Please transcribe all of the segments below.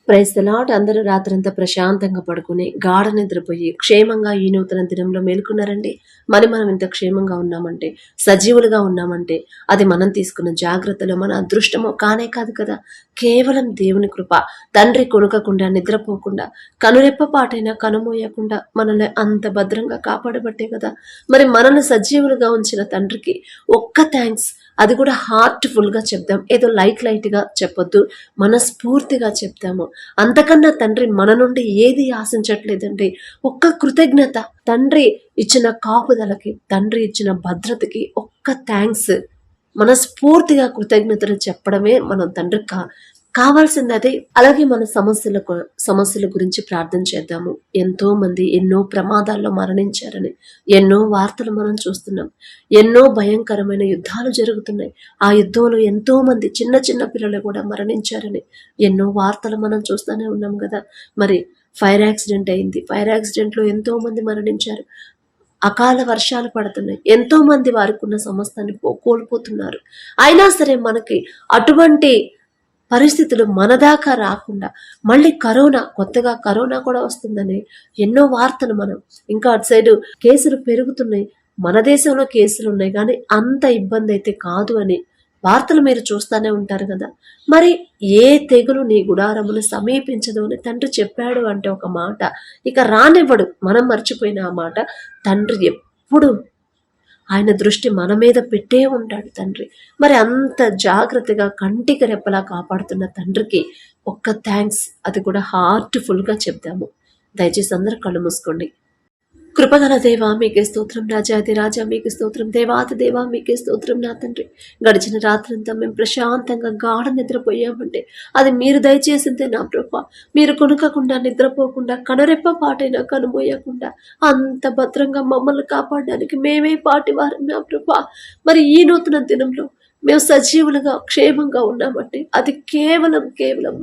Praise the lord. అందరూ రాత్రంతా ప్రశాంతంగా పడుకుని గాఢ నిద్రపోయి క్షేమంగా ఈ నూతన దినంలో మేలుకున్నారండి. మనం ఇంత క్షేమంగా ఉన్నామంటే, సజీవులుగా ఉన్నామంటే అది మనం తీసుకున్న జాగ్రత్తలో మన అదృష్టమో కానే కాదు కదా. కేవలం దేవుని కృప. తండ్రి కొనుకకుండా, నిద్రపోకుండా, కనురెప్పపాటైనా కనుమోయకుండా మనల్ని అంత భద్రంగా కాపాడబట్టే కదా. మరి మనల్ని సజీవులుగా ఉంచిన తండ్రికి ఒక్క థ్యాంక్స్. అది కూడా హార్ట్ఫుల్గా చెప్దాం. ఏదో లైట్గా చెప్పొద్దు, మనస్ఫూర్తిగా చెప్తాము. అంతకన్నా తండ్రి మన నుండి ఏది ఆశించట్లేదండి. ఒక్క కృతజ్ఞత. తండ్రి ఇచ్చిన కాపుదలకి, తండ్రి ఇచ్చిన భద్రతకి ఒక్క థ్యాంక్స్. మనస్ఫూర్తిగా కృతజ్ఞతలు చెప్పడమే మనం తండ్రికి కావాల్సింది అదే. అలాగే మన సమస్యల గురించి ప్రార్థన చేద్దాము. ఎంతో మంది ఎన్నో ప్రమాదాల్లో మరణించారని ఎన్నో వార్తలు మనం చూస్తున్నాం. ఎన్నో భయంకరమైన యుద్ధాలు జరుగుతున్నాయి. ఆ యుద్ధంలో ఎంతో మంది చిన్న చిన్న పిల్లలు కూడా మరణించారని ఎన్నో వార్తలు మనం చూస్తూనే ఉన్నాం కదా. మరి ఫైర్ యాక్సిడెంట్ అయింది. ఫైర్ యాక్సిడెంట్లో ఎంతో మంది మరణించారు. అకాల వర్షాలు పడుతున్నాయి. ఎంతో మంది వారికి ఉన్న సమస్తాన్ని కోల్పోతున్నారు. అయినా సరే మనకి అటువంటి పరిస్థితులు మన దాకా రాకుండా, మళ్ళీ కొత్తగా కరోనా కూడా వస్తుందని ఎన్నో వార్తలు మనం, ఇంకా అటు సైడు కేసులు పెరుగుతున్నాయి. మన దేశంలో కేసులు ఉన్నాయి కానీ అంత ఇబ్బంది అయితే కాదు అని వార్తలు మీరు చూస్తూనే ఉంటారు కదా. మరి ఏ తెగులు నీ గుడారమును సమీపించదు అని తండ్రి చెప్పాడు అంటే ఒక మాట ఇక రానివ్వడు. మనం మర్చిపోయిన ఆ మాట తండ్రి ఎప్పుడు ఆయన దృష్టి మన మీద పెట్టే ఉంటాడు తండ్రి. మరి అంత జాగ్రత్తగా కంటికి రెప్పలా కాపాడుతున్న తండ్రికి ఒక్క థ్యాంక్స్. అది కూడా హార్ట్ఫుల్గా చెప్దాము. దయచేసి అందరూ కళ్ళు మూసుకోండి. కృపగల దేవా మీకే స్తోత్రం, రాజాది రాజా మీకే స్తోత్రం, దేవాది దేవా మీకే స్తోత్రం నా తండ్రి. గడిచిన రాత్రంతా మేము ప్రశాంతంగా గాఢ నిద్రపోయామంటే అది మీరు దయచేసిందే నా ప్రభా. మీరు కొనుకకుండా, నిద్రపోకుండా, కనురెప్ప పాటైనా కనుమోయకుండా అంత భద్రంగా మమ్మల్ని కాపాడడానికి మేమే పాటివారం నా ప్రభా. మరి ఈ నూతన దినంలో మేము సజీవులుగా క్షేమంగా ఉన్నామంటే అది కేవలం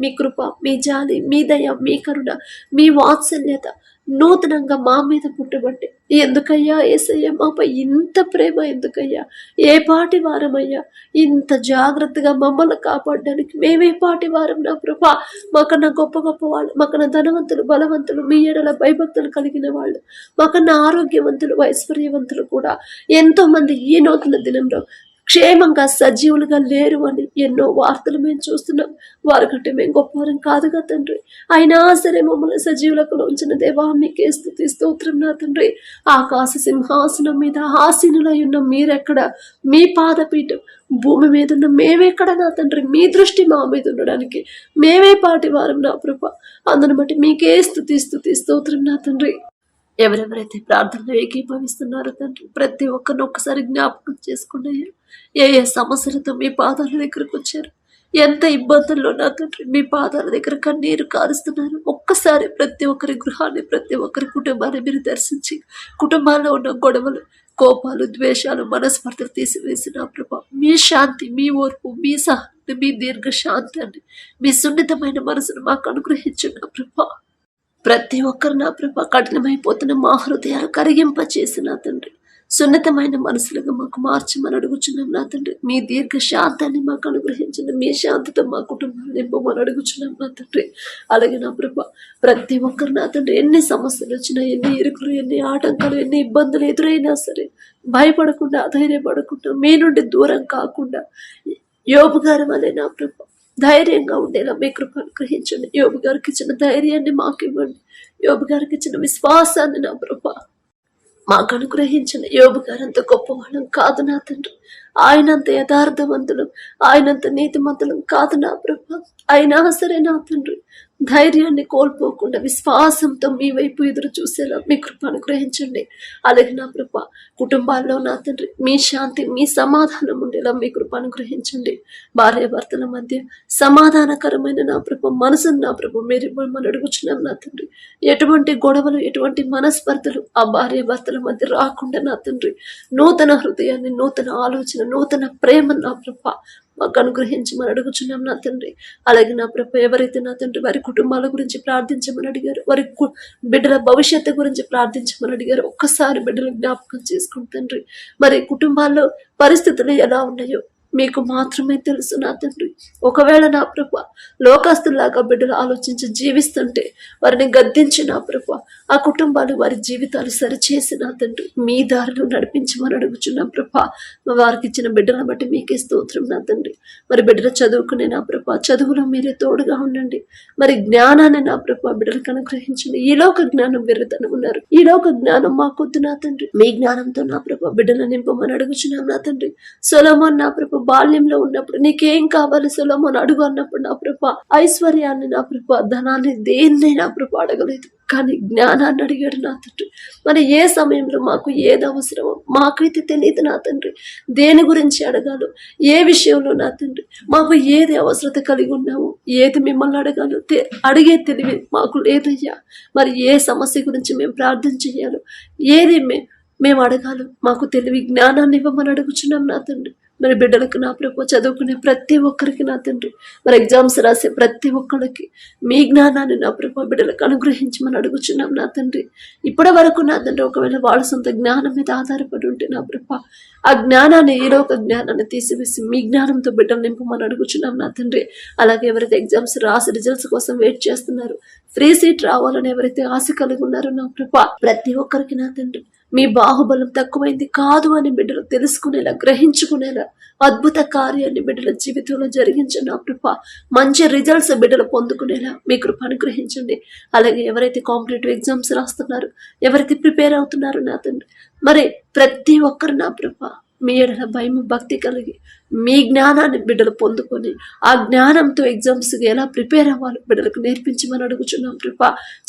మీ కృప, మీ జాలి, మీ దయ, మీ కరుణ, మీ వాత్సల్యత నూతనంగా మా మీద పుట్టబట్టి. ఎందుకయ్యా యేసయ్యా మాపై ఇంత ప్రేమ? ఎందుకయ్యా ఏ పాటి వారమయ్యా ఇంత జాగ్రత్తగా మమ్మల్ని కాపాడడానికి? మేమే పాటి వారం నా ప్రభా. మాకన్నా గొప్ప వాళ్ళు, మాకన్నా ధనవంతులు, బలవంతులు, మీ ఎడల భయభక్తులు కలిగిన వాళ్ళు, మాకన్నా ఆరోగ్యవంతులు, ఐశ్వర్యవంతులు కూడా ఎంతో మంది ఈ నూతన దినంలో క్షేమంగా సజీవులుగా లేరు అని ఎన్నో వార్తలు మేము చూస్తున్నాం. వారికంటే మేము గొప్పవారం కాదుగా తండ్రి. అయినా సరే మమ్మల్ని సజీవులకు ఉంచిన దేవా మీకే స్తుతి స్తోత్రం నా తండ్రి. ఆకాశ సింహాసనం మీద ఆసీనులై ఉన్న మీరెక్కడ? మీ పాదపీఠం భూమి మీద ఉన్న మేమెక్కడ నా తండ్రి? మీ దృష్టి మా మీద ఉండడానికి మేమే పాటి వారం నా ప్రభ. అందుని బట్టి మీకే స్తుతి స్తోత్రం నా తండ్రి. ఎవరెవరైతే ప్రార్థనలో ఏకీభవిస్తున్నారో తండ్రి ప్రతి ఒక్కరిని ఒక్కసారి జ్ఞాపకం చేసుకున్నాయి. ఏ సమస్యలతో మీ పాదాల దగ్గరకు వచ్చారు, ఎంత ఇబ్బందుల్లో నా తండ్రి మీ పాదాల దగ్గర కన్నీరు కారుస్తున్నారు. ఒక్కసారి ప్రతి ఒక్కరి గృహాన్ని, ప్రతి ఒక్కరి కుటుంబాన్ని మీరు దర్శించి కుటుంబాల్లో ఉన్న గొడవలు, కోపాలు, ద్వేషాలు, మనస్పర్ధలు తీసివేసిన ప్రభా మీ శాంతి, మీ ఓర్పు, మీ సహనం, మీ దీర్ఘ శాంతాన్ని, మీ సున్నితమైన మనసును మాకు అనుగ్రహించున్న ప్రభా. ప్రతి ఒక్కరు నా ప్రభ కఠినమైపోతున్న మా హృదయాలు కరిగింప చేసిన తండ్రి సున్నితమైన మనసులుగా మాకు మార్చమని అడుగుచున్నాం నా తండ్రి. మీ దీర్ఘ శాంతాన్ని మాకు అనుగ్రహించిన మీ శాంతితో మా కుటుంబాన్ని నింపమని అడుగుచున్నాం నా తండ్రి. అలాగే నా ప్రభ ప్రతి ఒక్కరు నా తండ్రి ఎన్ని సమస్యలు వచ్చినా, ఎన్ని ఇరుకులు, ఎన్ని ఆటంకాలు, ఎన్ని ఇబ్బందులు ఎదురైనా సరే భయపడకుండా, అధైర్యపడకుండా, మీ నుండి దూరం కాకుండా యోబు గారి వలె నా ప్రభ ధైర్యంగా ఉండేలా మీ కృప అనుగ్రహించండి. యోబు గారికి ఇచ్చిన ధైర్యాన్ని మాకు ఇవ్వండి. యోబు గారికి ఇచ్చిన విశ్వాసాన్ని నా ప్రభ మాకు అనుగ్రహించండి. యోబు గారు అంత గొప్పవాళ్ళం కాదు నా తండ్రి. ఆయనంత యథార్థవంతులు, ఆయనంత నీతిమంతులం కాదు నా ప్రభ. అయినా సరే నా తండ్రి ధైర్యాన్ని కోల్పోకుండా విశ్వాసంతో మీ వైపు ఎదురు చూసేలా మీ కృప అనుగ్రహించండి. అలాగే నా ప్రభ కుటుంబాల్లో నా తండ్రి మీ శాంతి, మీ సమాధానం ఉండేలా మీ కృప అనుగ్రహించండి. భార్యాభర్తల మధ్య సమాధానకరమైన నా ప్రభ మనసును నా ప్రభ మీరు ఇవ్వమని అడుగుచున్నాం నా తండ్రి. ఎటువంటి గొడవలు, ఎటువంటి మనస్పర్ధలు ఆ భార్యాభర్తల మధ్య రాకుండా నా తండ్రి నూతన హృదయాన్ని, నూతన ఆలోచన, నూతన ప్రేమ నా ప్రభ మాకు అనుగ్రహించమని అడుగుచున్నాం నా తండ్రి. అలాగే నా ప్రభ ఎవరైతే నా తండ్రి వారి కుటుంబాల గురించి ప్రార్థించమని అడిగారు, వారి బిడ్డల భవిష్యత్తు గురించి ప్రార్థించమని అడిగారు, ఒక్కసారి బిడ్డలు జ్ఞాపకం చేసుకుని తండ్రి మరి కుటుంబాల్లో పరిస్థితులు ఎలా ఉన్నాయో మీకు మాత్రమే తెలుసు నా తండ్రి. ఒకవేళ నా ప్రభ లోకస్తులాగా బిడ్డలు ఆలోచించి జీవిస్తుంటే వారిని గద్దించి నా ప్రభ ఆ కుటుంబాలు వారి జీవితాలు సరిచేసి నా తండ్రి మీ దారిలో నడిపించమని అడుగుచున్నా ప్రభ. వారికి ఇచ్చిన బిడ్డలను బట్టి మీకే స్తోత్రం నా తండ్రి. మరి బిడ్డలు చదువుకునే నా ప్రభ చదువులో మీరే తోడుగా ఉండండి. మరి జ్ఞానాన్ని నా ప్రభ బిడ్డలకు అనుగ్రహించండి. ఈ లోక జ్ఞానం వెర్రితనం ఉన్నారు, ఈ లోక జ్ఞానం మాకొద్దు నా తండ్రి. మీ జ్ఞానంతో నా ప్రభ బిడ్డలు నింపమని అడుగుచున్నాం నా తండ్రి. సొలొమోన్ నా ప్రభ బాల్యంలో ఉన్నప్పుడు నీకేం కావాలి సొలొమోన్ అడుగు అన్నప్పుడు నా ప్రభ ఐశ్వర్యాన్ని నా ప్రభ ధనాన్ని దేన్ని నా ప్రభ అడగలేదు, కానీ జ్ఞానాన్ని అడిగాడు నా తండ్రి. మరి ఏ సమయంలో మాకు ఏది అవసరమో మాకైతే తెలియదు నా తండ్రి. దేని గురించి అడగాలో, ఏ విషయంలో నా తండ్రి మాకు ఏది అవసరత కలిగి ఉన్నామో, ఏది మిమ్మల్ని అడగాలో అడిగే తెలివి మాకు లేదయ్యా. మరి ఏ సమస్య గురించి మేము ప్రార్థన చేయాలో, ఏది మేము అడగాలో మాకు తెలివి జ్ఞానాన్ని ఇవ్వమని అడుగుచున్నాం నా తండ్రి. మరి బిడ్డలకు నా ప్రభు చదువుకునే ప్రతి ఒక్కరికి నా తండ్రి, మరి ఎగ్జామ్స్ రాసే ప్రతి ఒక్కరికి మీ జ్ఞానాన్ని నా ప్రభు బిడ్డలకు అనుగ్రహించమని అడుగుచున్నాం నా తండ్రి. ఇప్పటి వరకు నా తండ్రి ఒకవేళ వాళ్ళ సొంత జ్ఞానం మీద ఆధారపడి ఉంటే నా ప్రభు ఆ జ్ఞానాన్ని ఏదో ఒక జ్ఞానాన్ని తీసివేసి మీ జ్ఞానంతో బిడ్డలు నింపమని అడుగుచున్నాం నా తండ్రి. అలాగే ఎవరైతే ఎగ్జామ్స్ రాసి రిజల్ట్స్ కోసం వెయిట్ చేస్తున్నారు, ఫ్రీ సీట్ రావాలని ఎవరైతే ఆశ కలిగి ఉన్నారో నా ప్రభు ప్రతి ఒక్కరికి నా తండ్రి మీ బాహుబలం తక్కువైంది కాదు అని బిడ్డలు తెలుసుకునేలా, గ్రహించుకునేలా అద్భుత కార్యాన్ని బిడ్డల జీవితంలో జరిగించండి నా కృప. మంచి రిజల్ట్స్ బిడ్డలు పొందుకునేలా మీ కృప అనుగ్రహించండి. అలాగే ఎవరైతే కాంపిటేటివ్ ఎగ్జామ్స్ రాస్తున్నారు, ఎవరైతే ప్రిపేర్ అవుతున్నారు నా తండ్రి, మరి ప్రతి ఒక్కరు నా కృప మీ ఎడల భయం భక్తి కలిగి మీ జ్ఞానాన్ని బిడ్డలు పొందుకొని ఆ జ్ఞానంతో ఎగ్జామ్స్కి ఎలా ప్రిపేర్ అవ్వాలి బిడ్డలకు నేర్పించమని అడుగుచున్నాం కృప.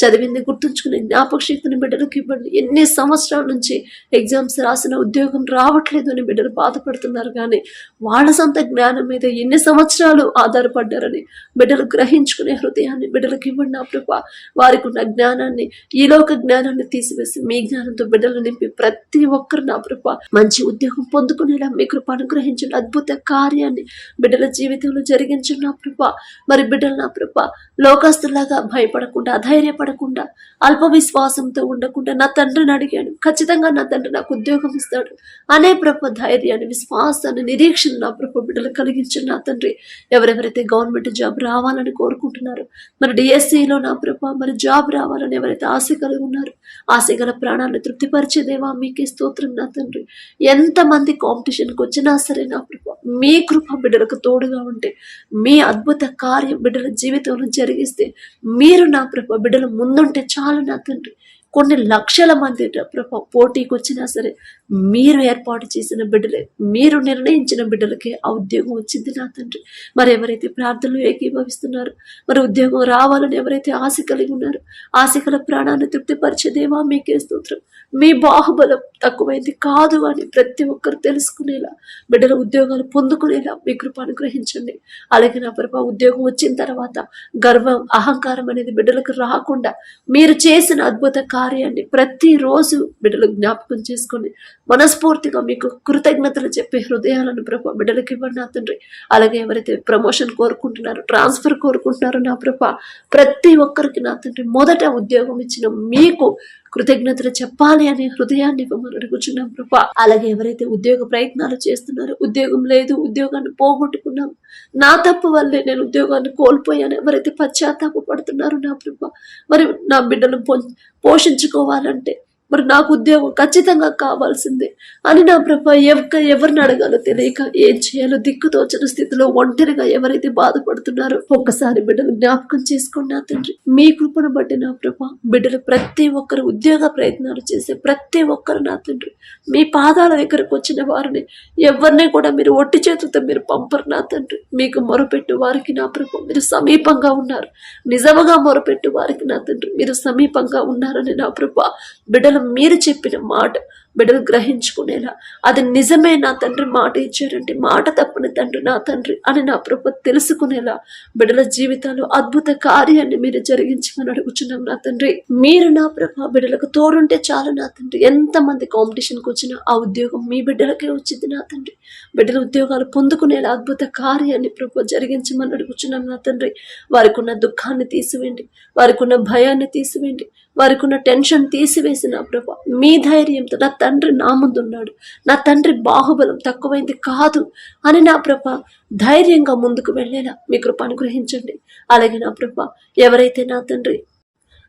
చదివింది గుర్తుంచుకునే జ్ఞాపక శక్తిని బిడ్డలకు ఇవ్వండి. ఎన్ని సంవత్సరాల నుంచి ఎగ్జామ్స్ రాసిన ఉద్యోగం రావట్లేదు అని బిడ్డలు బాధపడుతున్నారు, కానీ వాళ్ళ సొంత జ్ఞానం మీద ఎన్ని సంవత్సరాలు ఆధారపడ్డారని బిడ్డలు గ్రహించుకునే హృదయాన్ని బిడ్డలకు ఇవ్వండి నా కృప. వారికి ఉన్న జ్ఞానాన్ని, ఈ లోక జ్ఞానాన్ని తీసివేసి మీ జ్ఞానంతో బిడ్డలు నింపి ప్రతి ఒక్కరు నా కృప మంచి ఉద్యోగం పొందుకునేలా మీ కృప అనుగ్రహించండి. అద్భుత కార్యాన్ని బిడ్డల జీవితంలో జరిగించండి నా కృప. మరి బిడ్డలు నా కృప లోకస్తులాగా భయపడకుండా, అధైర్యపడకుండా, అల్ప విశ్వాసంతో ఉండకుండా నా తండ్రిని అడిగాను, ఖచ్చితంగా నా తండ్రి నాకు ఉద్యోగం ఇస్తాడు అనే ప్రభ ధైర్యాన్ని, విశ్వాసాన్ని, నిరీక్షణ నా ప్రభ బిడ్డలు కలిగించండి నా తండ్రి. ఎవరెవరైతే గవర్నమెంట్ జాబ్ రావాలని కోరుకుంటున్నారు, మరి డిఎస్సిలో నా ప్రభ మరి జాబ్ రావాలని ఎవరైతే ఆశ కలిగి ఉన్నారు, ఆశ గల ప్రాణాలను తృప్తిపరిచేదేవా మీకే స్తోత్రం నా తండ్రి. ఎంతమంది కాంపిటీషన్కి వచ్చినా సరే నా కృప మీ కృప బిడ్డలకు తోడుగా ఉంటే, మీ అద్భుత కార్యం బిడ్డల జీవితంలో జరిగిస్తే, మీరు నా కృప బిడ్డల ముందుంటే చాలు నా తండ్రి. కొన్ని లక్షల మంది ప్రభ పోటీకి వచ్చినా సరే మీరు ఏర్పాటు చేసిన బిడ్డలే, మీరు నిర్ణయించిన బిడ్డలకే ఆ ఉద్యోగం వచ్చింది నా తండ్రి. మరి ఎవరైతే ప్రార్థనలు ఏకీభవిస్తున్నారు, మరి ఉద్యోగం రావాలని ఎవరైతే ఆశ కలిగి ఉన్నారు, ఆశకల ప్రాణాన్ని తృప్తిపరిచేదేవా మీకే స్తోత్రం. మీ బాహుబలం తక్కువైంది కాదు అని ప్రతి ఒక్కరు తెలుసుకునేలా, బిడ్డల ఉద్యోగాలు పొందుకునేలా మీ కృప అనుగ్రహించండి. అలాగే నా ప్రభ ఉద్యోగం వచ్చిన తర్వాత గర్వం, అహంకారం అనేది బిడ్డలకు రాకుండా మీరు చేసిన అద్భుత కార్యాన్ని ప్రతిరోజు బిడ్డలు జ్ఞాపకం చేసుకొని మనస్ఫూర్తిగా మీకు కృతజ్ఞతలు చెప్పే హృదయాలను ప్రభ బిడ్డలకు ఇవ్వండి నా తండ్రి. అలాగే ఎవరైతే ప్రమోషన్ కోరుకుంటున్నారో, ట్రాన్స్ఫర్ కోరుకుంటున్నారో నా ప్రభ ప్రతి ఒక్కరికి నా తండ్రి మొదట ఉద్యోగం ఇచ్చిన మీకు కృతజ్ఞతలు చెప్పాలి అనే హృదయాన్ని ఇవ్వమని అడుగుచున్నాం ప్రభా. అలాగే ఎవరైతే ఉద్యోగ ప్రయత్నాలు చేస్తున్నారో, ఉద్యోగం లేదు, ఉద్యోగాన్ని పోగొట్టుకున్నాం, నా తప్పు వల్లే నేను ఉద్యోగాన్ని కోల్పోయాను ఎవరైతే పశ్చాత్తాప పడుతున్నారో నా ప్రభా, మరి నా బిడ్డను పోషించుకోవాలంటే మరి నాకు ఉద్యోగం ఖచ్చితంగా కావాల్సిందే అని నా ప్రభ ఎవరిని అడగాలో తెలియక ఏం చేయాలో దిక్కుతోచని స్థితిలో ఒంటరిగా ఎవరైతే బాధపడుతున్నారో ఒక్కసారి బిడ్డలు జ్ఞాపకం చేసుకోండి నా తండ్రి. మీ కృపను బట్టి నా ప్రభ బిడ్డలు ప్రతి ఒక్కరు ఉద్యోగ ప్రయత్నాలు చేసే ప్రతి ఒక్కరు నా తండ్రి మీ పాదాల దగ్గరకు వచ్చిన వారిని ఎవరిని కూడా మీరు ఒట్టి చేతులతో మీరు పంపరు నా తండ్రి. మీకు మొరపెట్టు వారికి నా ప్రభ మీరు సమీపంగా ఉన్నారు. నిజముగా మొరపెట్టు వారికి నా తండ్రి మీరు సమీపంగా ఉన్నారని నా ప్రభ బిడ్డలు మీరు చెప్పిన మాట బిడ్డలు గ్రహించుకునేలా, అది నిజమే నా తండ్రి మాట ఇచ్చారంటే మాట తప్పని తండ్రి నా తండ్రి అని నా ప్రభు తెలుసుకునేలా బిడ్డల జీవితాలు అద్భుత కార్యాన్ని మీరు జరిగించమని అడుగుచున్నాం నా తండ్రి. మీరు నా ప్రభ బిడ్డలకు తోడుంటే చాలు నా తండ్రి. ఎంతమంది కాంపిటీషన్కి వచ్చినా ఆ ఉద్యోగం మీ బిడ్డలకే వచ్చింది నా తండ్రి. బిడ్డల ఉద్యోగాలు పొందుకునేలా అద్భుత కార్యాన్ని ప్రభు జరిగించమని అడుగుచున్నాం నా తండ్రి. వారికి ఉన్న దుఃఖాన్ని తీసివేయండి, వారికి ఉన్న భయాన్ని తీసివేయండి, వారికి ఉన్న టెన్షన్ తీసివేసి నా ప్రభా మీ ధైర్యంతో నా తండ్రి నా ముందున్నాడు, నా తండ్రి బాహుబలం తక్కువైంది కాదు అని నా ప్రభా ధైర్యంగా ముందుకు వెళ్ళేలా మీ కృప అనుగ్రహించండి. అలాగే నా ప్రభా ఎవరైతే నా తండ్రి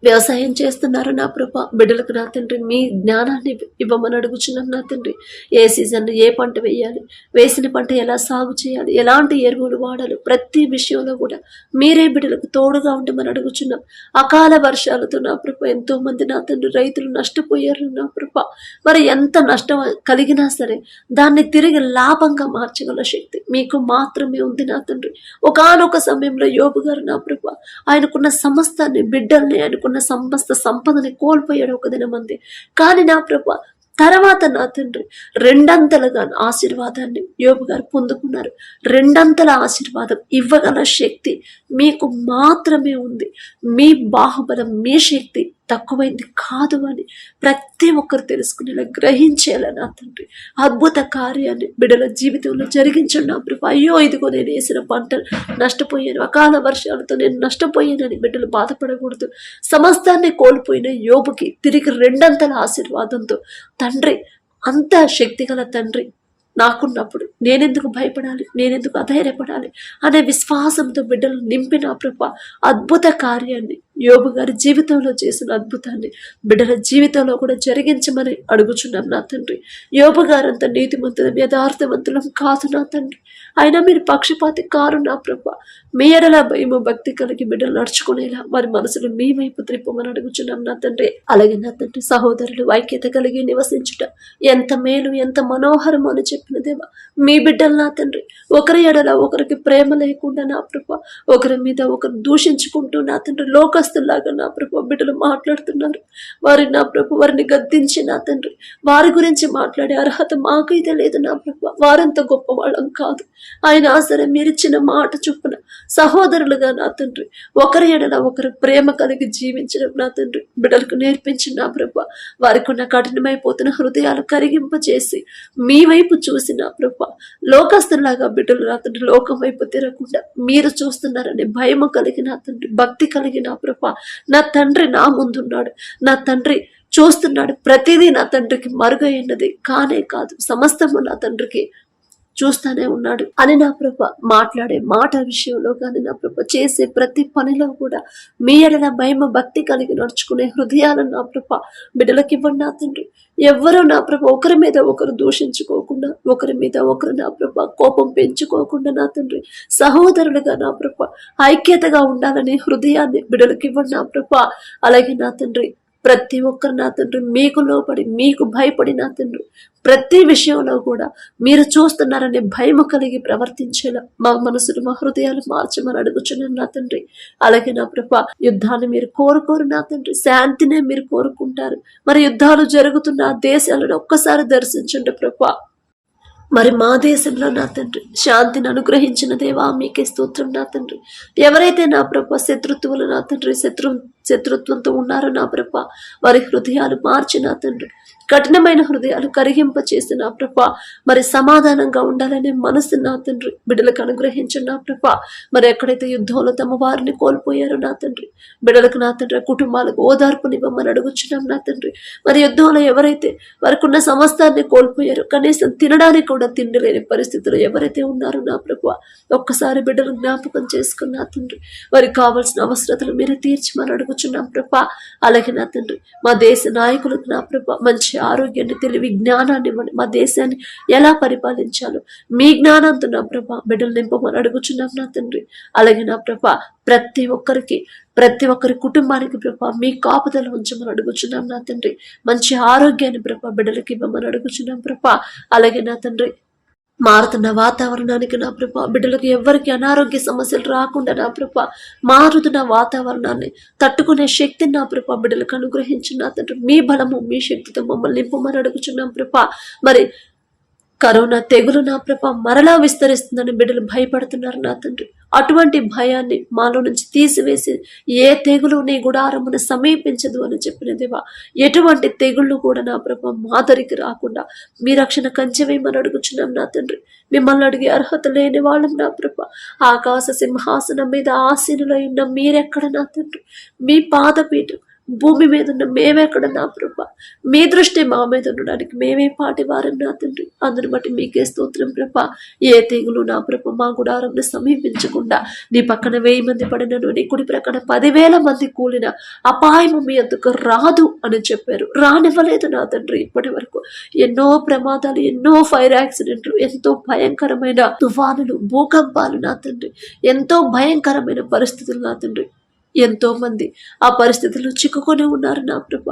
వ్యవసాయం చేస్తున్నారు నా ప్రభా, బిడ్డలకు నా తండ్రి మీ జ్ఞానాన్ని ఇవ్వమని అడుగుచున్నాం నా తండ్రి. ఏ సీజన్లో ఏ పంట వేయాలి, వేసిన పంట ఎలా సాగు చేయాలి, ఎలాంటి ఎరువులు వాడాలి, ప్రతి విషయంలో కూడా మీరే బిడ్డలకు తోడుగా ఉండమని అడుగుచున్నాం. అకాల వర్షాలతో నా ప్రభా ఎంతో మంది నా తండ్రి రైతులు నష్టపోయారు నా ప్రభా. మరి ఎంత నష్టం కలిగినా సరే దాన్ని తిరిగి లాభంగా మార్చగల శక్తి మీకు మాత్రమే ఉంది నా తండ్రి. ఒకానొక సమయంలో యోబు గారు నా ప్రభా ఆయనకున్న సమస్తాన్ని, బిడ్డల్ని, ఆయనకున్న సమస్త సంపదని కోల్పోయాడు ఒక దినమంది. కానీ నా ప్రభా తర్వాత నా తండ్రి రెండంతలుగా ఆశీర్వాదాన్ని యోబు గారు పొందుకున్నారు. రెండంతల ఆశీర్వాదం ఇవ్వగల శక్తి మీకు మాత్రమే ఉంది. మీ బాహుబలం, మీ శక్తి తక్కువైంది కాదు అని ప్రతి ఒక్కరు తెలుసుకునేలా, గ్రహించేలా నా తండ్రి అద్భుత కార్యాన్ని బిడ్డల జీవితంలో జరిగించండి నా ప్రభు. అయ్యో ఇదిగో నేను వేసిన పంటలు నష్టపోయాను, అకాల వర్షాలతో నేను నష్టపోయానని బిడ్డలు బాధపడకూడదు. సమస్తాన్ని కోల్పోయిన యోబుకి తిరిగి రెండంతల ఆశీర్వాదంతో తండ్రి, అంత శక్తిగల తండ్రి నాకున్నప్పుడు నేనెందుకు భయపడాలి, నేనెందుకు అధైర్యపడాలి అనే విశ్వాసంతో బిడ్డలు నింపిన ప్రభా అద్భుత కార్యాన్ని యోబు గారి జీవితంలో చేసిన అద్భుతాన్ని బిడ్డల జీవితంలో కూడా జరిగించమని అడుగుచున్నాం నా తండ్రి. యోబు గారంత నీతిమంతులం, యథార్థవంతులం కాదు నా తండ్రి. అయినా మీరు పక్షపాతి కారు నా ప్రభా. మీ ఎడల భయము భక్తి కలిగి బిడ్డలు నడుచుకునేలా వారి మనసులు మీ వైపు త్రిప్పమని అడుగుచున్నాం నా తండ్రి. అలాగే నా తండ్రి సహోదరులు ఐక్యత కలిగి నివసించుట ఎంత మేలు, ఎంత మనోహరము అని చెప్పిన దేవా, మీ బిడ్డలు నా తండ్రి ఒకరి ఎడల ఒకరికి ప్రేమ లేకుండా నా ప్రభా, ఒకరి మీద ఒకరు దూషించుకుంటూ నా తండ్రి లోకస్తుల్లాగా నా ప్రభా బిడ్డలు మాట్లాడుతున్నారు. నా ప్రభు వారిని గద్దించి నా తండ్రి వారి గురించి మాట్లాడే అర్హత మాకైతే లేదు నా ప్రభా. వారంత గొప్ప వాళ్ళం కాదు. ఆయన సరే మీరిచ్చిన మాట చొప్పున సహోదరులుగా నా తండ్రి ఒకరి ఎడల ఒకరు ప్రేమ కలిగి జీవించడం నా తండ్రి బిడ్డలకు నేర్పించి నా ప్రభా వారికి ఉన్న కఠినమైపోతున్న హృదయాలు కరిగింపచేసి మీ వైపు చూసి నా ప్రభా లోకస్తులాగా బిడ్డలు నా తండ్రి లోకం వైపు తిరగకుండా మీరు చూస్తున్నారని భయము కలిగి నా తండ్రి భక్తి కలిగి నా ప్రభా నా తండ్రి నా ముందున్నాడు, నా తండ్రి చూస్తున్నాడు, ప్రతిదీ నా తండ్రికి మరుగైనది కానే కాదు, సమస్తము నా తండ్రికి చూస్తానే ఉన్నాడు అని నా ప్రభ మాట్లాడే మాట విషయంలో కానీ నా ప్రభ చేసే ప్రతి పనిలో కూడా మీ ఎడల భయమ భక్తి కలిగి నడుచుకునే హృదయాలను నా ప్రభ బిడ్డలకి ఇవ్వండి నా తండ్రి. ఎవ్వరూ నా ప్రభ ఒకరి మీద ఒకరు దూషించుకోకుండా, ఒకరి మీద ఒకరు నా ప్రభ కోపం పెంచుకోకుండా నా తండ్రి సహోదరులుగా నా ప్రభ ఐక్యతగా ఉండాలనే హృదయాన్ని బిడ్డలకి ఇవ్వండి నా ప్రభ. అలాగే నా తండ్రి ప్రతి ఒక్కరు నా తండ్రి మీకు లోపడి, మీకు భయపడి నా తండ్రి ప్రతి విషయంలో కూడా మీరు చూస్తున్నారనే భయము కలిగి ప్రవర్తించేలా మా మనసులు, మా హృదయాలు మార్చమని అడుగుచున్నాను నా తండ్రి. అలాగే నా ప్రభా యుద్ధాన్ని మీరు కోరుకోరు నా తండ్రి, శాంతినే మీరు కోరుకుంటారు. మరి యుద్ధాలు జరుగుతున్న దేశాలను ఒక్కసారి దర్శించండి ప్రభా. మరి మా దేశంలో నా తండ్రి శాంతిని అనుగ్రహించిన దేవా మీకే స్తోత్రం నా తండ్రి. ఎవరైతే నా ప్రభ శత్రుత్వులు నా తండ్రి శత్రుత్వంతో ఉన్నారో నా ప్రభ వారి హృదయాలు మార్చి నా తండ్రి కఠినమైన హృదయాలు కరిగింప చేసి నా ప్రభ మరి సమాధానంగా ఉండాలనే మనసు నా తండ్రి బిడ్డలకు అనుగ్రహించండి నా ప్రభ. మరి ఎక్కడైతే యుద్ధంలో తమ వారిని కోల్పోయారో నా తండ్రి బిడ్డలకు నా తండ్రి కుటుంబాలకు ఓదార్పునివ్వమని అడుగుచున్నాం నా తండ్రి. మరి యుద్ధంలో ఎవరైతే వారికి ఉన్న సమస్తాన్ని కోల్పోయారో, కనీసం తినడానికి కూడా తిండి లేని పరిస్థితులు ఎవరైతే ఉన్నారో నా ప్రభు ఒక్కసారి బిడ్డలు జ్ఞాపకం చేసుకుని నా తండ్రి వారికి కావాల్సిన అవసరతలు మీరు తీర్చమని అడుగుచున్నాం ప్రభా. అలాగే నా తండ్రి మా దేశ నాయకులకు నా ప్రభా మంచి ఆరోగ్యాన్ని, తెలివి, జ్ఞానాన్ని ఇవ్వండి. మా దేశాన్ని ఎలా పరిపాలించాలో మీ జ్ఞానంతో నా ప్రభా బిడ్డలు నింపమని అడుగుచున్నాం నా తండ్రి. అలాగే నా ప్రభా ప్రతి ఒక్కరి కుటుంబానికి ప్రభా మీ కాపుదల ఉంచమని అడుగుచున్నాం నా తండ్రి. మంచి ఆరోగ్యాన్ని ప్రభా బిడ్డలకి ఇవ్వమని అడుగుచున్నాం ప్రభా. అలాగే నా తండ్రి మారుతున్న వాతావరణానికి నా ప్రభా బిడ్డలకు ఎవరికి అనారోగ్య సమస్యలు రాకుండా నా ప్రభా మారుతున్న వాతావరణాన్ని తట్టుకునే శక్తిని నా ప్రభా బిడ్డలకు అనుగ్రహించి నా తండ్రి మీ బలము, మీ శక్తితో మమ్మల్ని నింపమని అడుగుచున్నాం ప్రభా. మరి కరోనా తెగులు నా ప్రభా మరలా విస్తరిస్తుందని బిడ్డలు భయపడుతున్నారు నా తండ్రి. అటువంటి భయాన్ని మాలో నుంచి తీసివేసి ఏ తెగులు నీ గుడారమును సమీపించదు అని చెప్పిన దేవా ఎటువంటి తెగుళ్ళు కూడా నా ప్రభా మాదరికి రాకుండా మీ రక్షణ కంచెవేయమని అడుగుచున్నాం నా తండ్రి. మిమ్మల్ని అడిగే అర్హత లేని వాళ్ళం నా ప్రభా. ఆకాశ సింహాసనం మీద ఆసీనులై ఉన్న మీరెక్కడ నా తండ్రి, మీ పాదపీఠం భూమి మీద ఉన్న మేమెక్కడ నా ప్రభ, మీ దృష్టి మా మీద ఉండడానికి మేమే పాటి వారం నా తండ్రి. అందుని బట్టి మీకే స్తోత్రం ప్రభ. ఏ తెగులు నా ప్రభ మా గుడారంను సమీపించకుండా, నీ పక్కన 1000 మంది పడినను, నీ కుడి ప్రక్కన 10,000 మంది కూలిన అపాయము మీ ఎందుకు రాదు అని చెప్పారు. రానివ్వలేదు నా తండ్రి. ఇప్పటి వరకు ఎన్నో ప్రమాదాలు, ఎన్నో ఫైర్ యాక్సిడెంట్లు, ఎంతో భయంకరమైన తుఫానులు, భూకంపాలు నా తండ్రి, ఎంతో భయంకరమైన పరిస్థితులు నా తండ్రి. ఎంతో మంది ఆ పరిస్థితుల్లో చిక్కుకొని ఉన్నారు నా ప్రభ.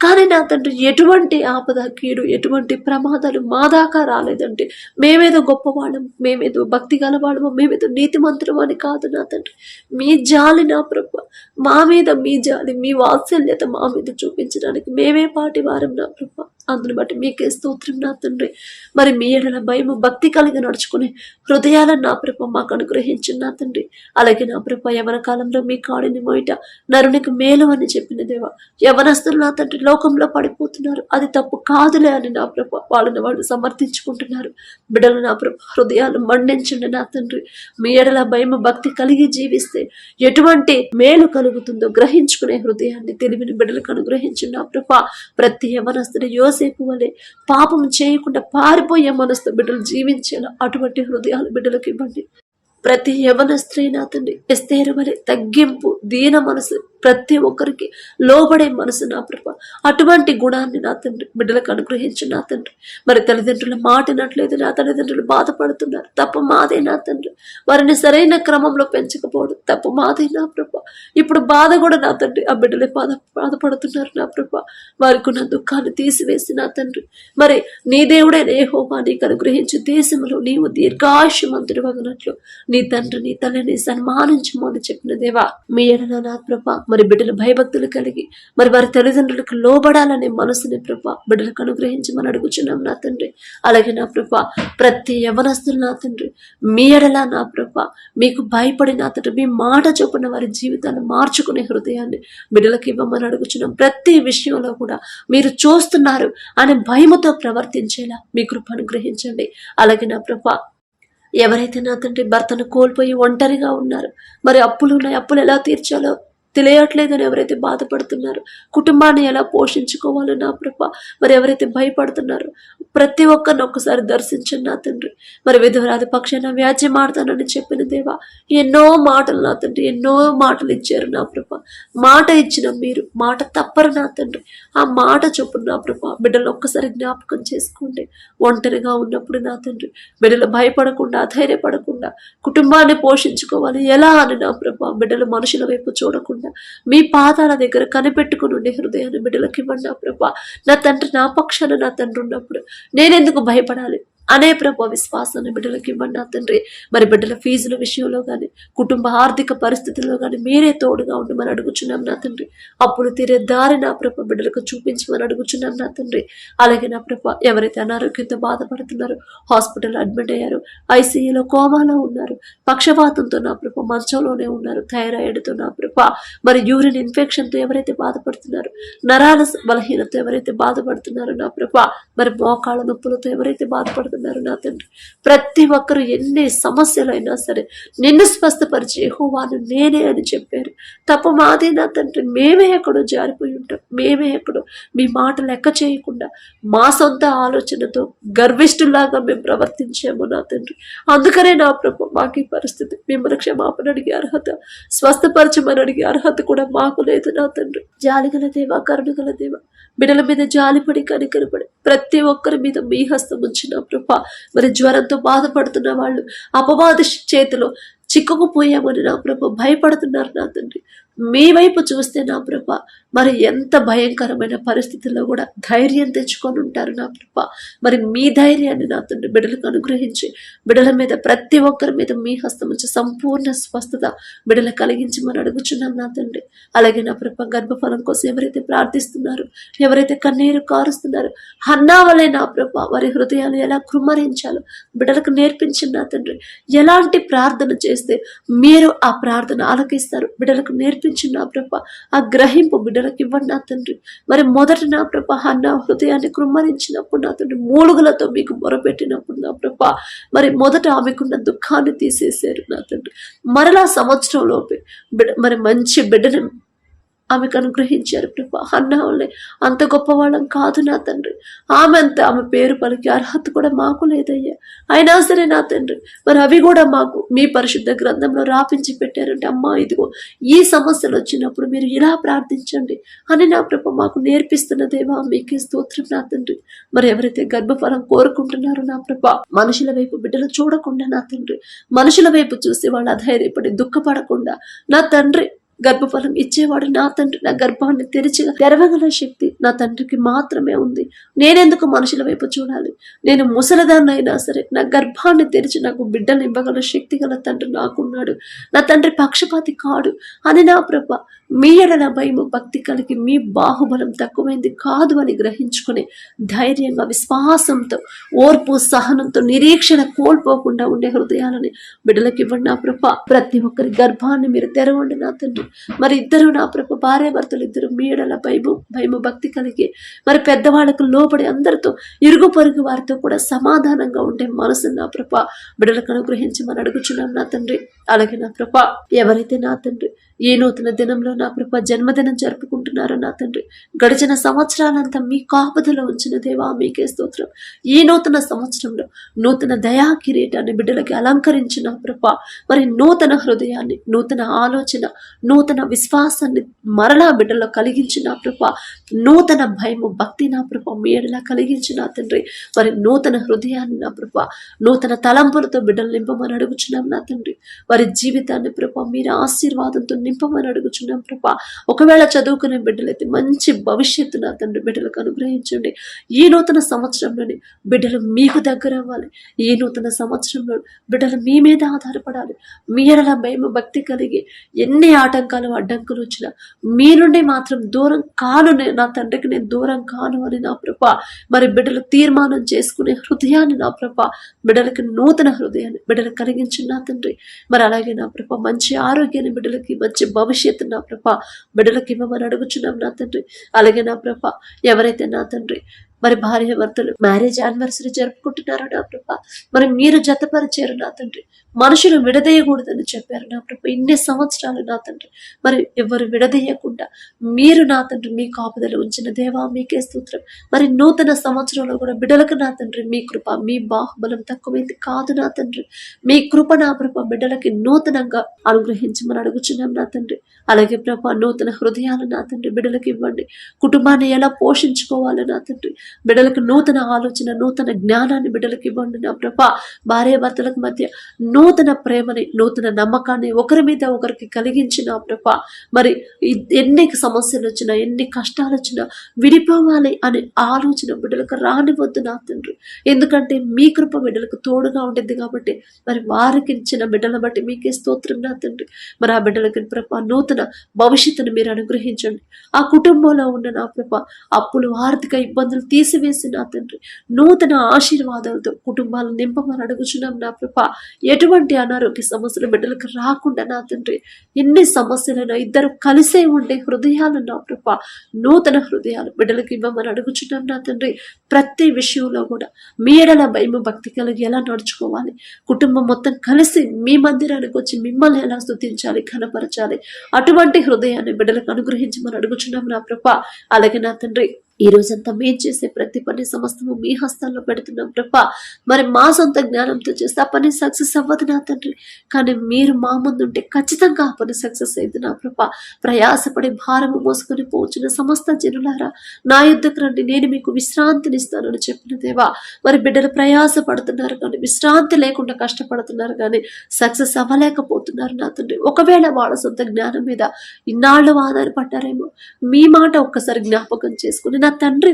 కానీ నా తండ్రి ఎటువంటి ఆపద, కీడు, ఎటువంటి ప్రమాదాలు మా దాకా రాలేదంటే మేమేదో గొప్పవాళ్ళం, మేమేదో భక్తి గలవాళ్ళము, మేమేదో నీతిమంతులం అని కాదు నా తండ్రి. మీ జాలి నా ప్రభ, మా మీద మీ జాలి, మీ వాత్సల్యత మా మీద చూపించడానికి మేమే పాటి వారం నా ప్రభ. అందుని బట్టి మీకే స్తోత్రం నా తండ్రి. మరి మీ ఎడల భయము, భక్తి కలిగి నడుచుకునే హృదయాలను నా ప్రభ మాకు అనుగ్రహించిన నా తండ్రి. అలాగే నా ప్రభ యవన కాలంలో మీ కాడిని మోయట నరునికి మేలు అని చెప్పిన దేవా, యవనస్తులు నా తండ్రి లోకంలో పడిపోతున్నారు, అది తప్పు కాదులే అని నా ప్రభ వాళ్ళని వాళ్ళు సమర్థించుకుంటున్నారు. బిడ్డలు నా ప్రభ హృదయాలు మండించండి నా తండ్రి. మీ ఎడల భయము, భక్తి కలిగి జీవిస్తే ఎటువంటి మేలు కలుగుతుందో గ్రహించుకునే హృదయాన్ని, తెలివిని బిడ్డలకు అనుగ్రహించండి నా ప్రభ. ప్రతి యవనస్తుని యోసేపు వలె పాపం చేయకుండా పారిపోయే మనసుతో బిడ్డలు జీవించేలా అటువంటి హృదయాలు బిడ్డలకు ఇవ్వండి. ప్రతి యవన స్త్రీ నా తండ్రి ఎస్తేరు వలె తగ్గింపు, దీన మనసు, ప్రతి ఒక్కరికి లోబడే మనసు నా ప్రభ, అటువంటి గుణాన్ని నా తండ్రి బిడ్డలకు అనుగ్రహించు నా తండ్రి. మరి తల్లిదండ్రుల మాట వినట్లేదు, నా తల్లిదండ్రులు బాధపడుతున్నారు, తప్పు మాదే నా తండ్రి. వారిని సరైన క్రమంలో పెంచకపోవడం తప్పు మాదే నా ప్రభ. ఇప్పుడు బాధ కూడా నా తండ్రి ఆ బిడ్డలే బాధపడుతున్నారు నా ప్రభ. వారికి ఉన్న దుఃఖాన్ని తీసివేసి నా తండ్రి, మరి నీ దేవుడైన యెహోవా నీకు అనుగ్రహించు దేశంలో నీవు దీర్ఘాయుష్మంతుడు వగనట్లు నీ తండ్రి, నీ తల్లిని సన్మానించము అని చెప్పిన దేవా, మీ ఎడల నా ప్రభ మరి బిడ్డలు భయభక్తులు కలిగి మరి వారి తల్లిదండ్రులకు లోబడాలనే మనసుని ప్రభ బిడ్డలకు అనుగ్రహించమని అడుగుచున్నాం నా తండ్రి. అలాగే నా ప్రభ ప్రతి యవనస్తులు నా తండ్రి మీ ఎడల నా ప్రభ మీకు భయపడి నా తండ్రి మీ మాట చొప్పున వారి జీవితాన్ని మార్చుకునే హృదయాన్ని బిడ్డలకు ఇవ్వమని అడుగుచున్నాం. ప్రతి విషయంలో కూడా మీరు చూస్తున్నారు అనే భయముతో ప్రవర్తించేలా మీ కృప అనుగ్రహించండి. అలాగే నా ప్రభ ఎవరైతే నా తండ్రి భర్తను కోల్పోయి ఒంటరిగా ఉన్నారు, మరి అప్పులు ఉన్నాయి, అప్పులు ఎలా తీర్చాలో తెలియట్లేదని ఎవరైతే బాధపడుతున్నారు, కుటుంబాన్ని ఎలా పోషించుకోవాలో నా ప్రభ మరి ఎవరైతే భయపడుతున్నారో ప్రతి ఒక్కరిని ఒక్కసారి దర్శించండి నా తండ్రి. మరి విధవరాది పక్షాన వ్యాజ్యం ఆడతానని చెప్పిన దేవా, ఎన్నో మాటలు నా తండ్రి, ఎన్నో మాటలు ఇచ్చారు నా ప్రభ. మాట ఇచ్చిన మీరు మాట తప్పరు నా తండ్రి. ఆ మాట చొప్పున నా ప్రభ బిడ్డలు ఒక్కసారి జ్ఞాపకం చేసుకోండి. ఒంటరిగా ఉన్నప్పుడు నా తండ్రి బిడ్డలు భయపడకుండా, అధైర్యపడకుండా కుటుంబాన్ని పోషించుకోవాలి ఎలా అని నా ప్రభ బిడ్డలు మనుషుల వైపు చూడకుండా మీ పాదాల దగ్గర కనిపెట్టుకుని ఉండే హృదయాన్ని బిడ్డలకు ఇవ్వండి నా ప్రభ. నా తండ్రి నా పక్షాన నా తండ్రి ఉన్నప్పుడు నేనెందుకు భయపడాలి అనే ప్రభు విశ్వాసాన్ని బిడ్డలకు ఇవ్వండి నా తండ్రి. మరి బిడ్డల ఫీజుల విషయంలో కానీ, కుటుంబ ఆర్థిక పరిస్థితుల్లో కానీ మీరే తోడుగా ఉండమని అడుగుచున్నాం నా తండ్రి. అప్పులు తీరే దారి నా ప్రభ బిడ్డలకు చూపించమని అడుగుచున్నాం నా తండ్రి. అలాగే నా ప్రభ ఎవరైతే అనారోగ్యంతో బాధపడుతున్నారో, హాస్పిటల్ అడ్మిట్ అయ్యారు, ఐసీయూలో కోమాలో ఉన్నారు, పక్షవాతంతో నా ప్రభ మంచంలోనే ఉన్నారు, థైరాయిడ్తో నా ప్రభ మరి యూరిన్ ఇన్ఫెక్షన్తో ఎవరైతే బాధపడుతున్నారో, నరాల బలహీనతో ఎవరైతే బాధపడుతున్నారో నా ప్రభ మరి మోకాళ్ళ నొప్పులతో ఎవరైతే బాధపడుతున్నారో నా తండ్రి, ప్రతి ఒక్కరు ఎన్ని సమస్యలైనా సరే నిన్ను స్వస్థపరిచి యెహోవాను నేనే అని చెప్పారు. తప్పు మాదే నా తండ్రి. మేమే ఎక్కడో జారిపోయి ఉంటాం, మేమే ఎక్కడో మీ మాట లెక్క చేయకుండా మా సొంత ఆలోచనతో గర్విష్ఠులాగా మేము ప్రవర్తించాము నా తండ్రి. అందుకనే నా ప్రభు మాకు ఈ పరిస్థితి. మిమ్మల్ని క్షమాపణ అడిగే అర్హత, స్వస్థపరచమని అడిగే అర్హత కూడా మాకు లేదు నా తండ్రి. జాలిగల దేవా, కరుణగల దేవా, బిడ్డల మీద జాలిపడి కనికరపడి ప్రతి ఒక్కరి మీద మీ హస్తం ఉంచిన ప్రభ మరి జ్వరంతో బాధపడుతున్న వాళ్ళు అపవాది చేతిలో చిక్కుకుపోయామని నా ప్రభ భయపడుతున్నారు నా తండ్రి. మీ వైపు చూస్తే నా ప్రభ మరి ఎంత భయంకరమైన పరిస్థితుల్లో కూడా ధైర్యం తెచ్చుకొని ఉంటారు నా ప్రభ. మరి మీ ధైర్యాన్ని నా తండ్రి బిడ్డలకు అనుగ్రహించి బిడ్డల మీద ప్రతి ఒక్కరి మీద మీ హస్తం ఉంచి సంపూర్ణ స్వస్థత బిడ్డలు కలిగించమని అడుగుచున్నాం నా తండ్రి. అలాగే నా ప్రభ గర్భఫలం కోసం ఎవరైతే ప్రార్థిస్తున్నారో, ఎవరైతే కన్నీరు కారుస్తున్నారో, హన్నా వలె నా ప్రభ వారి హృదయాలు ఎలా కృమ్మరించాలో బిడ్డలకు నేర్పించండి నా తండ్రి. ఎలాంటి ప్రార్థన చేస్తే మీరు ఆ ప్రార్థన ఆలకిస్తారు బిడ్డలకు నేర్పించండి నా ప్రభ. ఆ గ్రహింపు బిడ్డలకు ఇవ్వండి నా తండ్రి. మరి మొదట నా ప్రభ హన్నా హృదయాన్ని కృమ్మరించినప్పుడు నా తండ్రి మూలుగులతో మీకు మొరపెట్టినప్పుడు నా ప్రభ మరి మొదట ఆమెకున్న దుఃఖాన్ని తీసేశారు నా తండ్రి. మరలా సంవత్సరంలోపే మరి మంచి బిడ్డను ఆమెకు అనుగ్రహించారు ప్రభా. హన్నా వల్లే అంత గొప్పవాళ్ళం కాదు నా తండ్రి. ఆమె పేరు పలికి అర్హత కూడా మాకు లేదయ్యా. అయినా సరే నా తండ్రి, మరి అవి కూడా మాకు మీ పరిశుద్ధ గ్రంథంలో రాపించి పెట్టారంటే, అమ్మా ఇదిగో ఈ సమస్యలు వచ్చినప్పుడు మీరు ఇలా ప్రార్థించండి అని నా ప్రభ మాకు నేర్పిస్తున్న దేవా, మీకే స్తోత్రం నా తండ్రి. మరి ఎవరైతే గర్భఫలం కోరుకుంటున్నారో నా ప్రభ, మనుషుల వైపు బిడ్డలు చూడకుండా నా తండ్రి, మనుషుల వైపు చూసి వాళ్ళు అధైర్యపడి దుఃఖపడకుండా నా తండ్రి, గర్భఫలం ఇచ్చేవాడు నా తండ్రి, నా గర్భాన్ని తెరవగల శక్తి నా తండ్రికి మాత్రమే ఉంది. నేనెందుకు మనుషుల వైపు చూడాలి? నేను ముసలిదాన్నైనా సరే నా గర్భాన్ని తెరిచి నాకు బిడ్డలు ఇవ్వగల శక్తి గల తండ్రి నాకున్నాడు. నా తండ్రి పక్షపాతి కాడు అని నా ప్రభ మీ ఎడల భయము భక్తి కలిగి మీ బాహుబలం తక్కువైంది కాదు అని గ్రహించుకుని ధైర్యంగా విశ్వాసంతో ఓర్పు సహనంతో నిరీక్షణ కోల్పోకుండా ఉండే హృదయాలని బిడ్డలకి ఇవ్వండి నా ప్రభ. ప్రతి ఒక్కరి గర్భాన్ని మీరు తెరవండి నా తండ్రి. మరి ఇద్దరు నా ప్రభ భార్య భర్తలు ఇద్దరు మీ ఎడల భయము భక్తి కలిగి మరి పెద్దవాళ్ళకు లోబడి అందరితో ఇరుగు పొరుగు వారితో కూడా సమాధానంగా ఉండే మనసు నా ప్రభ బిడ్డలకు అనుగ్రహించి మనం అడుగుచున్నాం నా తండ్రి. అలాగే నా ప్రభ ఎవరైతే నా తండ్రి ఈ నూతన దినంలో నా ప్రభ జన్మదినం జరుపుకుంటున్నారో నా తండ్రి, గడిచిన సంవత్సరాలంతా మీ కాపుదలో ఉంచిన దేవా, మీకే స్తోత్రం. ఈ నూతన సంవత్సరంలో నూతన దయా కిరీటాన్ని బిడ్డలకి అలంకరించిన ప్రభ, మరి నూతన హృదయాన్ని, నూతన ఆలోచన, నూతన విశ్వాసాన్ని మరలా బిడ్డలో కలిగించిన ప్రభ, నూతన భయము భక్తి నా ప్రభ మీ ఎడలా కలిగించిన తండ్రి. మరి నూతన హృదయాన్ని నా ప్రభ, నూతన తలంపులతో బిడ్డలు నింపమని అడుగుచున్నాం నా తండ్రి. వారి జీవితాన్ని ప్రభ మీరు ఆశీర్వాదంతో నింపమని అడుగుచున్నాం ప్రభా. ఒకవేళ చదువుకునే బిడ్డలైతే మంచి భవిష్యత్తు నా తండ్రి బిడ్డలకు అనుగ్రహించండి. ఈ నూతన సంవత్సరంలోని బిడ్డలు మీకు దగ్గర అవ్వాలి. ఈ నూతన సంవత్సరంలో బిడ్డలు మీ మీద ఆధారపడాలి. మీ ఎడల భయం భక్తి కలిగి ఎన్ని ఆటంకాలు అడ్డంకులు వచ్చినా మీ నుండి మాత్రం దూరం కాను, నా తండ్రికి నేను దూరం కాను అని నా ప్రభా మరి బిడ్డలు తీర్మానం చేసుకునే హృదయాన్ని నా ప్రభా, బిడ్డలకి నూతన హృదయాన్ని బిడ్డలు కలిగించిన నా తండ్రి. మరి అలాగే నా ప్రభా మంచి ఆరోగ్యాన్ని బిడ్డలకి, మంచి భవిష్యత్తు నా ప్రభ బిడ్డలకి ఇవ్వమని అడుగుచున్నాం నా తండ్రి. అలాగే నా ప్రభ ఎవరైతే నా తండ్రి మరి భార్య భర్తలు మ్యారేజ్ యానివర్సరీ జరుపుకుంటున్నారో నా ప్రభ, మరి మీరు జతపరిచారు నా తండ్రి. మనుషులు విడదీయకూడదని చెప్పారు నా ప్రభ. ఇన్ని సంవత్సరాలు నా తండ్రి మరి ఎవరు విడదీయకుండా మీరు నా తండ్రి మీ కాపుదలు ఉంచిన దేవా, మీకే స్తోత్రం. మరి నూతన సంవత్సరంలో కూడా బిడ్డలకు నా తండ్రి మీ కృప, మీ బాహుబలం తక్కువైంది కాదు నా తండ్రి. మీ కృప నా ప్రభ బిడ్డలకి నూతనంగా అనుగ్రహించమని అడుగుచున్నాం నా తండ్రి. అలాగే ప్రభ నూతన హృదయాలు నా తండ్రి బిడ్డలకి ఇవ్వండి. కుటుంబాన్ని ఎలా పోషించుకోవాలి నా తండ్రి, బిడ్డలకు నూతన ఆలోచన, నూతన జ్ఞానాన్ని బిడ్డలకు ఇవ్వండి నా ప్రభ. భార్య భర్తలకు మధ్య నూతన ప్రేమని, నూతన నమ్మకాన్ని ఒకరి మీద ఒకరికి కలిగించిన ప్రభ. మరి ఎన్ని సమస్యలు వచ్చినా, ఎన్ని కష్టాలు వచ్చినా విడిపోవాలి అనే ఆలోచన బిడ్డలకు రానివద్దు నా తండ్రి. ఎందుకంటే మీ కృప బిడ్డలకు తోడుగా ఉంటుంది కాబట్టి మరి వారికి ఇచ్చిన బిడ్డల బట్టి మీకే స్తోత్రం నా తండ్రి. మరి ఆ బిడ్డలకి ప్రభ నూతన భవిష్యత్తును మీరు అనుగ్రహించండి. ఆ కుటుంబంలో ఉన్న నా ప్రభ అప్పులు, ఆర్థిక ఇబ్బందులు తీసివేసి నా తండ్రి నూతన ఆశీర్వాదాలతో కుటుంబాలను నింపమని అడుగుచున్నాం నా ప్రభ. ఎటువంటి అనారోగ్య సమస్యలు బిడ్డలకు రాకుండా నా తండ్రి, ఎన్ని సమస్యలైనా ఇద్దరు కలిసే ఉండే హృదయాలు నా ప్రభ, నూతన హృదయాలు బిడ్డలకు ఇవ్వమని అడుగుచున్నాం నా తండ్రి. ప్రతి విషయంలో కూడా మీ ఎడల భయము భక్తి కలిగి ఎలా నడుచుకోవాలి, కుటుంబం మొత్తం కలిసి మీ మందిరానికి వచ్చి మిమ్మల్ని ఎలా స్తుతించాలి, ఘనపరచాలి, అటువంటి హృదయాన్ని బిడ్డలకు అనుగ్రహించమని అడుగుచున్నాం నా ప్రభ. అలాగే నా తండ్రి ఈ రోజంతా మేము చేసే ప్రతి పని సమస్తము మీ హస్తాల్లో పెడుతున్నాం ప్రభ. మరి మా సొంత జ్ఞానంతో చేస్తే ఆ పని సక్సెస్ అవ్వదు నా తండ్రి, కానీ మీరు మా ముందు ఉంటే ఖచ్చితంగా ఆ పని సక్సెస్ అయింది నా ప్రభ. ప్రయాసపడి భారము మోసుకొని పోచున్న సమస్త జనులారా నా యుద్ధకు రండి, నేను మీకు విశ్రాంతినిస్తానని చెప్పిన దేవా. మరి బిడ్డలు ప్రయాస పడుతున్నారు కానీ, విశ్రాంతి లేకుండా కష్టపడుతున్నారు కానీ సక్సెస్ అవ్వలేకపోతున్నారు నా తండ్రి. ఒకవేళ వాళ్ళ సొంత జ్ఞానం మీద ఇన్నాళ్ళు ఆధారపడ్డారేమో, మీ మాట ఒక్కసారి జ్ఞాపకం చేసుకుని నా తండ్రి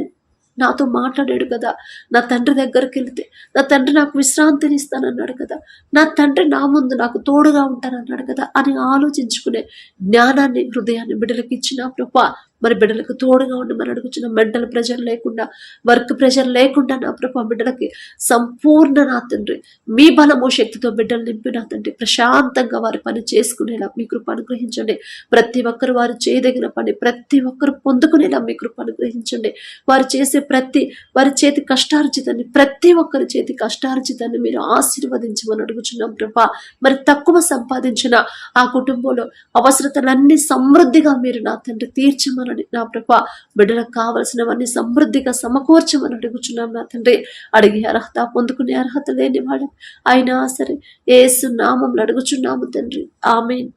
నాతో మాట్లాడాడు కదా, నా తండ్రి దగ్గరికి వెళితే నా తండ్రి నాకు విశ్రాంతిని ఇస్తానన్నాడు కదా, నా తండ్రి నా ముందు నాకు తోడుగా ఉంటానన్నాడు కదా అని ఆలోచించుకునే జ్ఞానాన్ని, హృదయాన్ని బిడ్డలకు ఇచ్చిన ప్రభా. మరి బిడ్డలకు తోడుగా ఉండమని అడుగుచున్నాం. మెంటల్ ప్రెషర్ లేకుండా, వర్క్ ప్రెషర్ లేకుండా నా ప్రభు బిడ్డలకి సంపూర్ణ నా తండ్రి మీ బలము శక్తితో బిడ్డలు నింపి నా తండ్రి ప్రశాంతంగా వారి పని చేసుకునేలా మీ కృప అనుగ్రహించండి. ప్రతి ఒక్కరు వారు చేయదగిన పని ప్రతి ఒక్కరు పొందుకునేలా మీ కృప అనుగ్రహించండి. వారు చేసే వారి చేతి కష్టార్జితాన్ని, ప్రతి ఒక్కరి చేతి కష్టార్జితాన్ని మీరు ఆశీర్వదించమని అడుగుచున్నాం ప్రభా. మరి తక్కువ సంపాదించిన ఆ కుటుంబంలో అవసరతలన్నీ సమృద్ధిగా మీరు నా తండ్రి తీర్చమని నా ప్రభా, బిడ్డలకు కావలసినవన్నీ సమృద్ధిగా సమకూర్చమని అడుగుచున్నాం నా తండ్రి. అడిగే అర్హత, పొందుకునే అర్హత లేని వాడు అయినా సరే యేసు నామములో అడుగుచున్నాము తండ్రి. ఆమేన్.